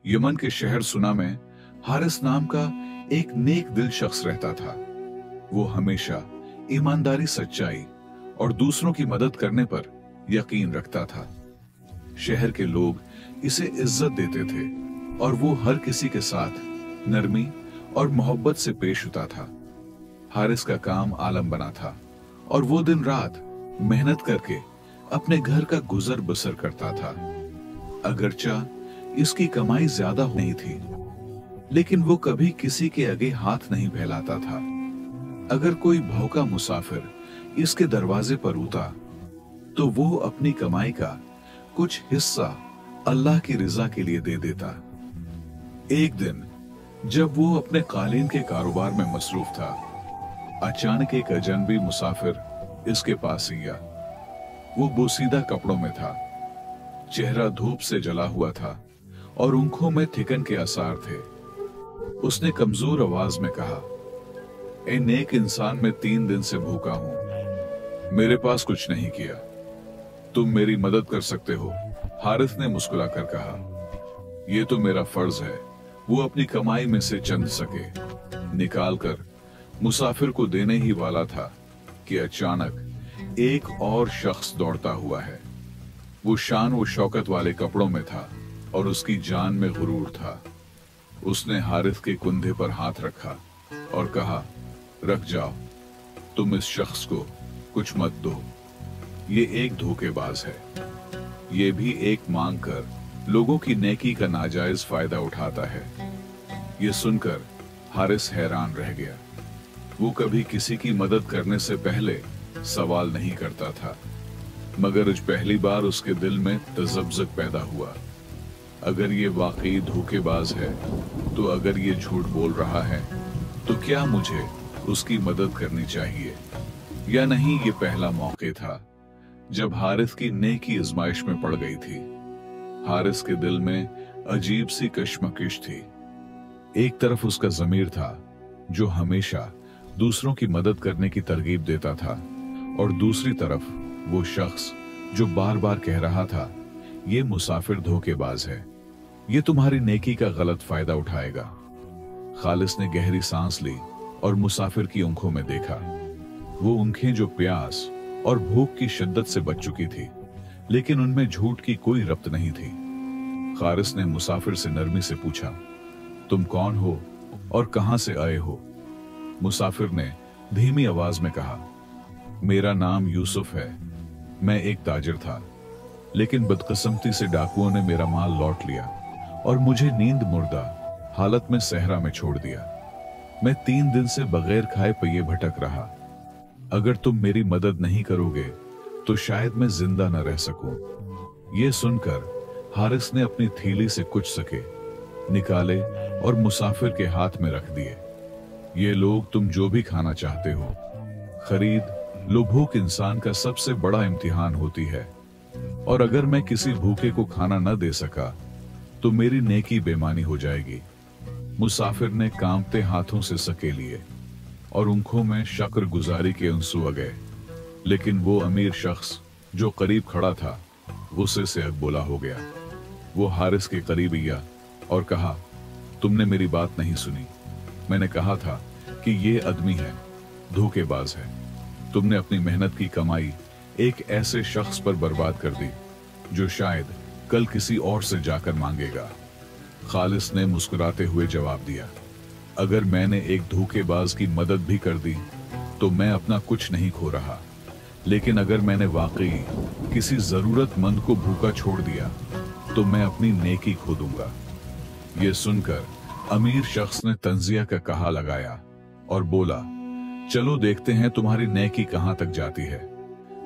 Yemen के शहर सुना में हारिस नाम का एक नेक दिल शख्स रहता था। वो हमेशा ईमानदारी, सच्चाई और दूसरों की मदद करने पर यकीन रखता था। शहर के लोग इसे इज्जत देते थे और वो हर किसी के साथ नरमी और मोहब्बत से पेश होता था। हारिस का काम आलम बना था और वो दिन रात मेहनत करके अपने घर का गुजर बसर करता था। अगरचा इसकी कमाई ज्यादा नहीं थी, लेकिन वो कभी किसी के आगे हाथ नहीं फैलाता था। अगर कोई भूखा मुसाफिर इसके दरवाजे पर उतरा तो वो अपनी कमाई का कुछ हिस्सा अल्लाह की रिजा के लिए दे देता। एक दिन जब वो अपने कालीन के कारोबार में मसरूफ था, अचानक एक अजनबी मुसाफिर इसके पास ही गया। वो बोसीदा कपड़ों में था, चेहरा धूप से जला हुआ था और आंखों में थिकन के आसार थे। उसने कमजोर आवाज में कहा, ए नेक इंसान, मैं 3 दिन से भूखा हूं, मेरे पास कुछ नहीं किया, तुम मेरी मदद कर सकते हो? हारिस ने मुस्कुराकर कहा, यह तो मेरा फर्ज है। वो अपनी कमाई में से चंद सके निकालकर मुसाफिर को देने ही वाला था कि अचानक एक और शख्स दौड़ता हुआ है। वो शान व शौकत वाले कपड़ों में था और उसकी जान में गुरूर था। उसने हारिस के कंधे पर हाथ रखा और कहा, रख जाओ, तुम इस शख्स को कुछ मत दो, ये एक धोखेबाज है। ये भी एक मांग कर लोगों की नेकी का नाजायज फायदा उठाता है। ये सुनकर हारिस हैरान रह गया। वो कभी किसी की मदद करने से पहले सवाल नहीं करता था, मगर आज पहली बार उसके दिल में तजब्जुक पैदा हुआ। अगर ये वाकई धोखेबाज है, तो अगर ये झूठ बोल रहा है, तो क्या मुझे उसकी मदद करनी चाहिए या नहीं? ये पहला मौका था जब हारिस की नेकी आजमाइश में पड़ गई थी। हारिस के दिल में अजीब सी कश्मकश थी। एक तरफ उसका ज़मीर था जो हमेशा दूसरों की मदद करने की तरगीब देता था, और दूसरी तरफ वो शख्स जो बार बार कह रहा था, ये मुसाफिर धोखेबाज है, ये तुम्हारी नेकी का गलत फायदा उठाएगा। खालिस ने गहरी सांस ली और मुसाफिर की आंखों में देखा। वो आंखें जो प्यास और भूख की शिद्दत से बच चुकी थी, लेकिन उनमें झूठ की कोई रब्त नहीं थी। खालिस ने मुसाफिर से नरमी से पूछा, तुम कौन हो और कहां से आए हो? मुसाफिर ने धीमी आवाज में कहा, मेरा नाम यूसुफ है, मैं एक ताजिर था, लेकिन बदकिस्मती से डाकुओं ने मेरा माल लौट लिया और मुझे नींद मुर्दा हालत में सहरा में छोड़ दिया। मैं 3 दिन से बगैर खाए पिए भटक रहा। अगर तुम मेरी मदद नहीं करोगे तो शायद मैं जिंदा न रह सकूं। यह सुनकर हारिस ने अपनी थैली से कुछ सके निकाले और मुसाफिर के हाथ में रख दिए। ये लोग तुम जो भी खाना चाहते हो खरीद लो। भूख इंसान का सबसे बड़ा इम्तिहान होती है, और अगर मैं किसी भूखे को खाना न दे सका तो मेरी नेकी बेमानी हो जाएगी। मुसाफिर ने कांपते हाथों से सके लिए और आंखों में शक्र गुजारी के आंसू आ गए, लेकिन वो अमीर शख्स जो करीब खड़ा था गुस्से से अगबोला हो गया। वो हारिस के करीब गया और कहा, तुमने मेरी बात नहीं सुनी। मैंने कहा था कि ये आदमी है, धोखेबाज है। तुमने अपनी मेहनत की कमाई एक ऐसे शख्स पर बर्बाद कर दी जो शायद कल किसी और से जाकर मांगेगा। खालिस ने मुस्कुराते हुए जवाब दिया, अगर मैंने एक धोखेबाज की मदद भी कर दी तो मैं अपना कुछ नहीं खो रहा, लेकिन अगर मैंने वाकई किसी जरूरतमंद को भूखा छोड़ दिया तो मैं अपनी नेकी खो दूंगा। यह सुनकर अमीर शख्स ने तंजिया का कहा लगाया और बोला, चलो देखते हैं तुम्हारी नेकी कहां तक जाती है।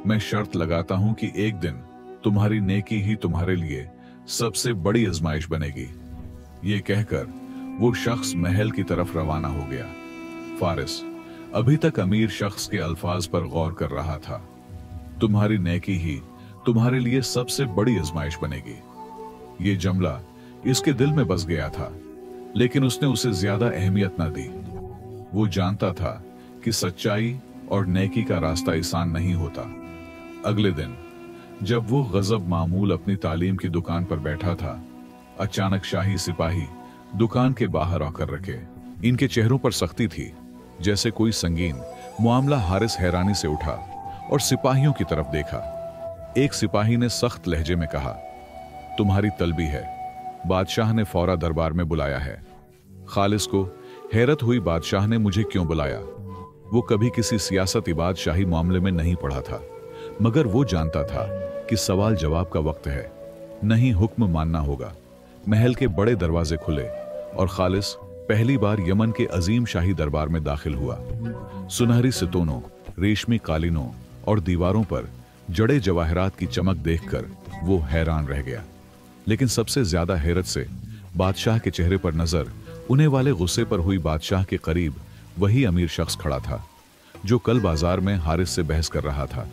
मैं शर्त लगाता हूं कि एक दिन तुम्हारी नेकी ही तुम्हारे लिए सबसे बड़ी आजमाइश बनेगी। ये कहकर वो शख्स महल की तरफ रवाना हो गया। फारिस अभी तक अमीर शख्स के अल्फाज पर गौर कर रहा था। तुम्हारी नेकी ही तुम्हारे लिए सबसे बड़ी आजमाइश बनेगी। ये जुमला इसके दिल में बस गया था, लेकिन उसने उसे ज्यादा अहमियत न दी। वो जानता था कि सच्चाई और नेकी का रास्ता आसान नहीं होता। अगले दिन जब वो गजब मामूल अपनी तालीम की दुकान पर बैठा था, अचानक शाही सिपाही दुकान के बाहर आकर रखे। इनके चेहरों पर सख्ती थी, जैसे कोई संगीन मामला। हारिस हैरानी से उठा और सिपाहियों की तरफ देखा। एक सिपाही ने सख्त लहजे में कहा, तुम्हारी तलबी है, बादशाह ने फौरा दरबार में बुलाया है। खालिस को हैरत हुई, बादशाह ने मुझे क्यों बुलाया? वो कभी किसी सियासती बादशाही मामले में नहीं पड़ा था, मगर वो जानता था कि सवाल जवाब का वक्त है, नहीं हुक्म मानना होगा। महल के बड़े दरवाजे खुले और खालिस पहली बार यमन के अजीम शाही दरबार में दाखिल हुआ। सुनहरी सितोनों, रेशमी कालीनों और दीवारों पर जड़े जवाहरात की चमक देखकर वो हैरान रह गया। लेकिन सबसे ज्यादा हैरत से बादशाह के चेहरे पर नजर उन्हें वाले गुस्से पर हुई। बादशाह के करीब वही अमीर शख्स खड़ा था जो कल बाजार में हारिस से बहस कर रहा था।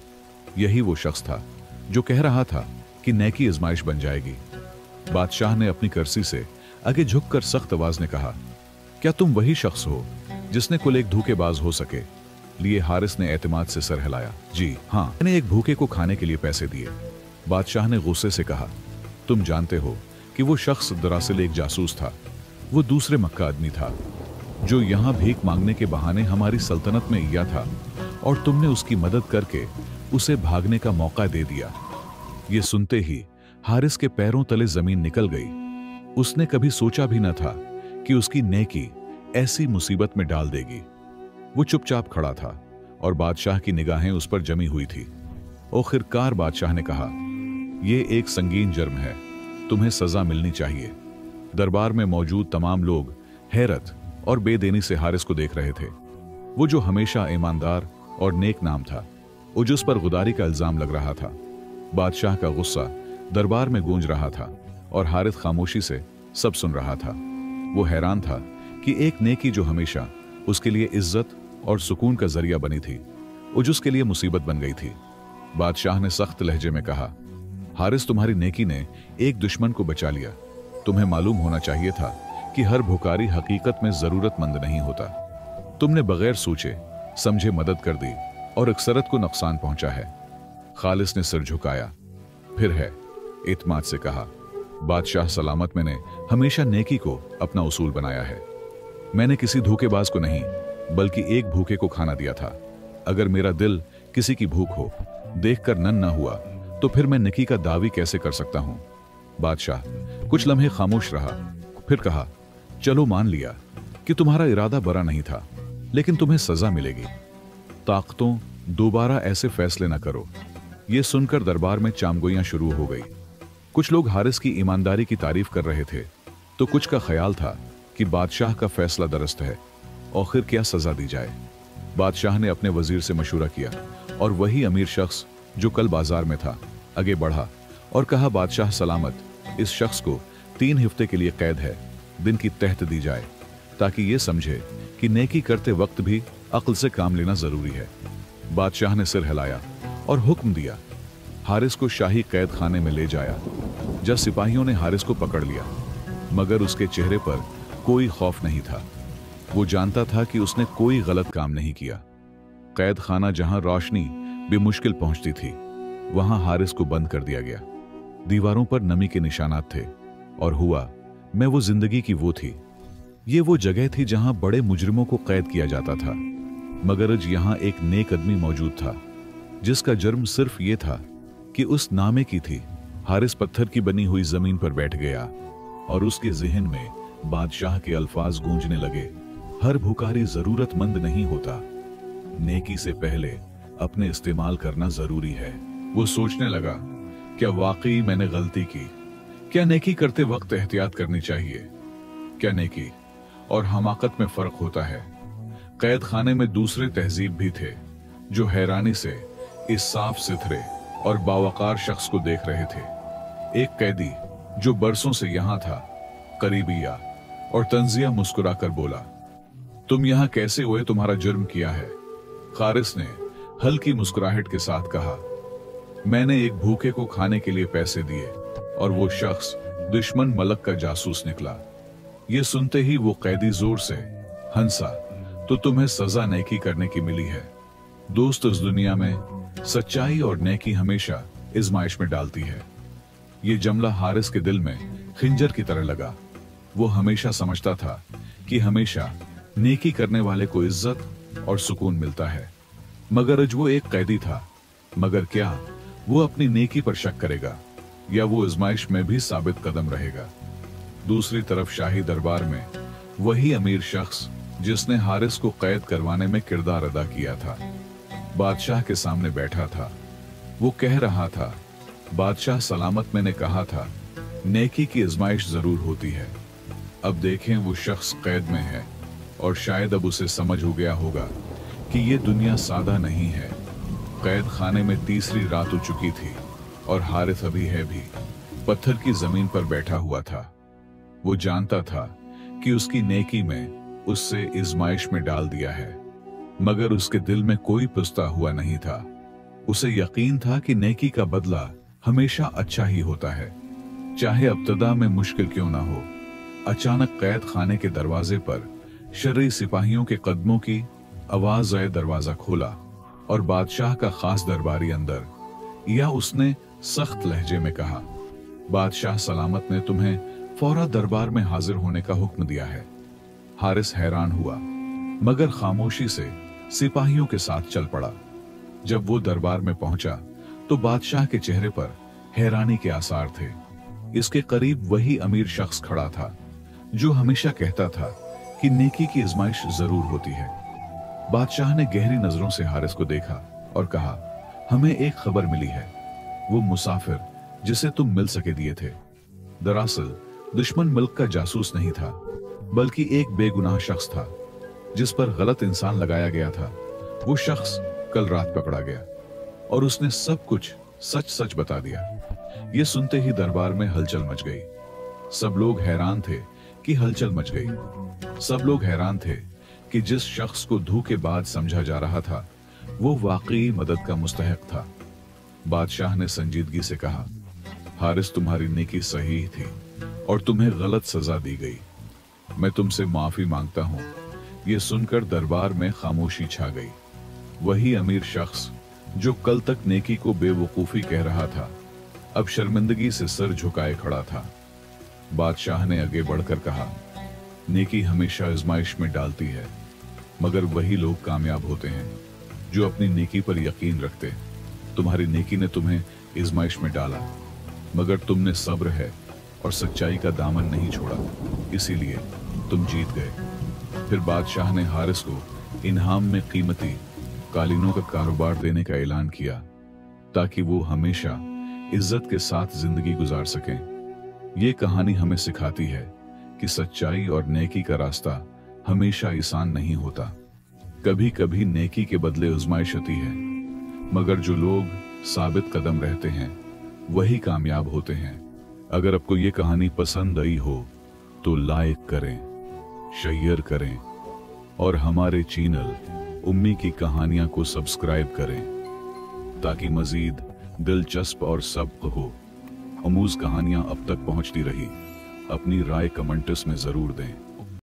यही वो शख्स था जो कह रहा था कि नेकी आजमाइश बन जाएगी। बादशाह ने अपनी कुर्सी से आगे झुककर सख्त आवाज में कहा, क्या तुम वही शख्स हो जिसने कुल एक धोखेबाज हो सके लिए? हारिस ने एतमाद से सर हिलाया। जी हाँ, मैंने एक भूखे को खाने के लिए पैसे दिए। बादशाह ने गुस्से से कहा, तुम जानते हो कि वो शख्स दरअसल एक जासूस था। वो दूसरे मक्का आदमी था जो यहां भीख मांगने के बहाने हमारी सल्तनत में आया था, और तुमने उसकी मदद करके उसे भागने का मौका दे दिया। ये सुनते ही हारिस के पैरों तले जमीन निकल गई। उसने कभी सोचा भी न था कि उसकी नेकी ऐसी मुसीबत में डाल देगी। वो चुपचाप खड़ा था और बादशाह की निगाहें उस पर जमी हुई थी। आखिरकार बादशाह ने कहा, यह एक संगीन जुर्म है, तुम्हें सजा मिलनी चाहिए। दरबार में मौजूद तमाम लोग हैरत और बेदेनी से हारिस को देख रहे थे। वो जो हमेशा ईमानदार और नेक नाम था, उस पर गुदारी का इल्जाम लग रहा था। बादशाह का गुस्सा दरबार में गूंज रहा था और हारिस खामोशी से सब सुन रहा था। वो हैरान था कि एक नेकी जो हमेशा उसके लिए इज्जत और सुकून का जरिया बनी थी, उसके लिए मुसीबत बन गई थी। बादशाह ने सख्त लहजे में कहा, हारिस, तुम्हारी नेकी ने एक दुश्मन को बचा लिया। तुम्हें मालूम होना चाहिए था कि हर भुखारी हकीकत में जरूरतमंद नहीं होता। तुमने बगैर सोचे समझे मदद कर दी और अक्सरत को नुकसान पहुंचा है। खालिस ने सिर झुकाया, फिर है इत्माद से कहा, बादशाह सलामत, मैंने हमेशा नेकी को अपना उसूल बनाया है। मैंने किसी धोखेबाज को नहीं बल्कि एक भूखे को खाना दिया था। अगर मेरा दिल किसी की भूख हो देखकर नन न हुआ तो फिर मैं नेकी का दावी कैसे कर सकता हूं? बादशाह कुछ लम्हे खामोश रहा, फिर कहा, चलो मान लिया कि तुम्हारा इरादा बुरा नहीं था, लेकिन तुम्हें सजा मिलेगी। ताकतों, दोबारा ऐसे फैसले न करो। यह सुनकर दरबार में चामगोइयां शुरू हो गई। कुछ लोग हारिस की ईमानदारी की तारीफ कर रहे थे, तो कुछ का ख्याल था कि बादशाह का फैसला दुरुस्त है, आखिर क्या सजा दी जाए। बादशाह ने अपने वजीर से मशूरा किया और वही अमीर शख्स जो कल बाजार में था आगे बढ़ा और कहा, बादशाह सलामत, इस शख्स को 3 हफ्ते के लिए कैद है, दिन की तहत दी जाए, ताकि ये समझे कि नेकी करते वक्त भी अक्ल से काम लेना जरूरी है। बादशाह ने सिर हिलाया और हुक्म दिया। हारिस को शाही कैद खाने में ले जाया। जब सिपाहियों ने हारिस को पकड़ लिया, मगर उसके चेहरे पर कोई खौफ नहीं था। वो जानता था कि उसने कोई गलत काम नहीं किया। कैद खाना जहां रोशनी बेमुश्किल पहुंचती थी, वहां हारिस को बंद कर दिया गया। दीवारों पर नमी के निशानात थे और हुआ मैं वो जिंदगी की वो थी। ये वो जगह थी जहां बड़े मुजरिमों को कैद किया जाता था, मगर आज यहां एक नेक आदमी मौजूद था जिसका जुर्म सिर्फ ये था कि उस नामे की थी। हारिस पत्थर की बनी हुई जमीन पर बैठ गया और उसके जिहन में बादशाह के अल्फाज गूंजने लगे, हर भुखारी जरूरतमंद नहीं होता, नेकी से पहले अपने इस्तेमाल करना जरूरी है। वो सोचने लगा, क्या वाकई मैंने गलती की? क्या नेकी करते वक्त एहतियात करनी चाहिए? क्या नेकी और हमाकत में फर्क होता है? कैद खाने में दूसरे तहजीब भी थे जो हैरानी से इस साफ सुथरे और बावकार शख्स को देख रहे थे। एक कैदी जो बरसों से यहां था करीब आया और तंजिया मुस्कुराकर बोला, तुम यहां कैसे हुए? तुम्हारा जुर्म किया है? हारिस ने हल्की मुस्कुराहट के साथ कहा, मैंने एक भूखे को खाने के लिए पैसे दिए और वो शख्स दुश्मन मलक का जासूस निकला। ये सुनते ही वो कैदी जोर से हंसा, तो तुम्हें सजा नेकी करने की मिली है। दोस्त, इस दुनिया में सच्चाई और नेकी हमेशा आजमाइश में डालती है। ये जुमला हारिस के दिल में खिंजर की तरह लगा। वो हमेशा समझता था कि हमेशा नेकी करने वाले को इज्जत और सुकून मिलता है, मगर आज वो एक कैदी था। मगर क्या वो अपनी नेकी पर शक करेगा या वो आजमाइश में भी साबित कदम रहेगा? दूसरी तरफ शाही दरबार में वही अमीर शख्स जिसने हारिस को कैद करवाने में किरदार अदा किया था, बादशाह के सामने बैठा था। वो कह रहा था, बादशाह सलामत मैंने कहा था, नेकी की आजमाइश जरूर होती है। अब देखें वो शख्स कैद में है और शायद अब उसे समझ हो गया होगा कि ये दुनिया सादा नहीं है। कैद खाने में तीसरी रात हो चुकी थी और हारिस अभी है भी पत्थर की जमीन पर बैठा हुआ था। वो जानता था कि उसकी नेकी में उससे आजमाइश में डाल दिया है, मगर उसके दिल में कोई पुस्ता हुआ नहीं था। उसे यकीन था कि नेकी का बदला हमेशा अच्छा ही होता है, चाहे इब्तिदा में मुश्किल क्यों ना हो। अचानक कैद खाने के दरवाजे पर शर्री सिपाहियों के कदमों की आवाज आए। दरवाजा खोला और बादशाह का खास दरबारी अंदर, या उसने सख्त लहजे में कहा, बादशाह सलामत ने तुम्हें फौरा दरबार में हाजिर होने का हुक्म दिया है। हारिस हैरान हुआ, मगर खामोशी से सिपाहियों के साथ चल पड़ा। जब वो दरबार में पहुंचा तो बादशाह के चेहरे पर हैरानी के आसार थे। इसके करीब वही अमीर शख्स खड़ा था जो हमेशा कहता था कि नेकी की आजमाइश जरूर होती है। बादशाह ने गहरी नजरों से हारिस को देखा और कहा, हमें एक खबर मिली है। वो मुसाफिर जिसे तुम मिल सके दिए थे, दरअसल दुश्मन मुल्क का जासूस नहीं था, बल्कि एक बेगुनाह शख्स था जिस पर गलत इंसान लगाया गया था। वो शख्स कल रात पकड़ा गया और उसने सब कुछ सच सच बता दिया। ये सुनते ही दरबार में हलचल मच गई। सब लोग हैरान थे कि हलचल मच गई। सब लोग हैरान थे कि जिस शख्स को धोखेबाज समझा जा रहा था वो वाकई मदद का मुस्तहक था। बादशाह ने संजीदगी से कहा, हारिस तुम्हारी नेकी सही थी और तुम्हें गलत सजा दी गई। मैं तुमसे माफी मांगता हूं। ये सुनकर दरबार में खामोशी छा गई। वही अमीर शख्स जो कल तक नेकी को बेवकूफी कह रहा था, अब शर्मिंदगी से सर झुकाए खड़ा था। बादशाह ने आगे बढ़कर कहा, नेकी हमेशा आजमाइश में डालती है, मगर वही लोग कामयाब होते हैं जो अपनी नेकी पर यकीन रखते। तुम्हारी नेकी ने तुम्हें आजमाइश में डाला, मगर तुमने सब्र है और सच्चाई का दामन नहीं छोड़ा, इसीलिए तुम जीत गए। फिर बादशाह ने हारिस को इनाम में कीमती कालीनों का कारोबार देने का ऐलान किया ताकि वो हमेशा इज्जत के साथ जिंदगी गुजार सकें। ये कहानी हमें सिखाती है कि सच्चाई और नेकी का रास्ता हमेशा आसान नहीं होता। कभी कभी नेकी के बदले आजमाइश आती है, मगर जो लोग साबित कदम रहते हैं वही कामयाब होते हैं। अगर आपको ये कहानी पसंद आई हो तो लाइक करें, शेयर करें और हमारे चैनल उम्मी की कहानियां को सब्सक्राइब करें ताकि मजीद दिलचस्प और सबक हो। अमूज कहानियां अब तक पहुंचती रही। अपनी राय कमेंट्स में जरूर दें।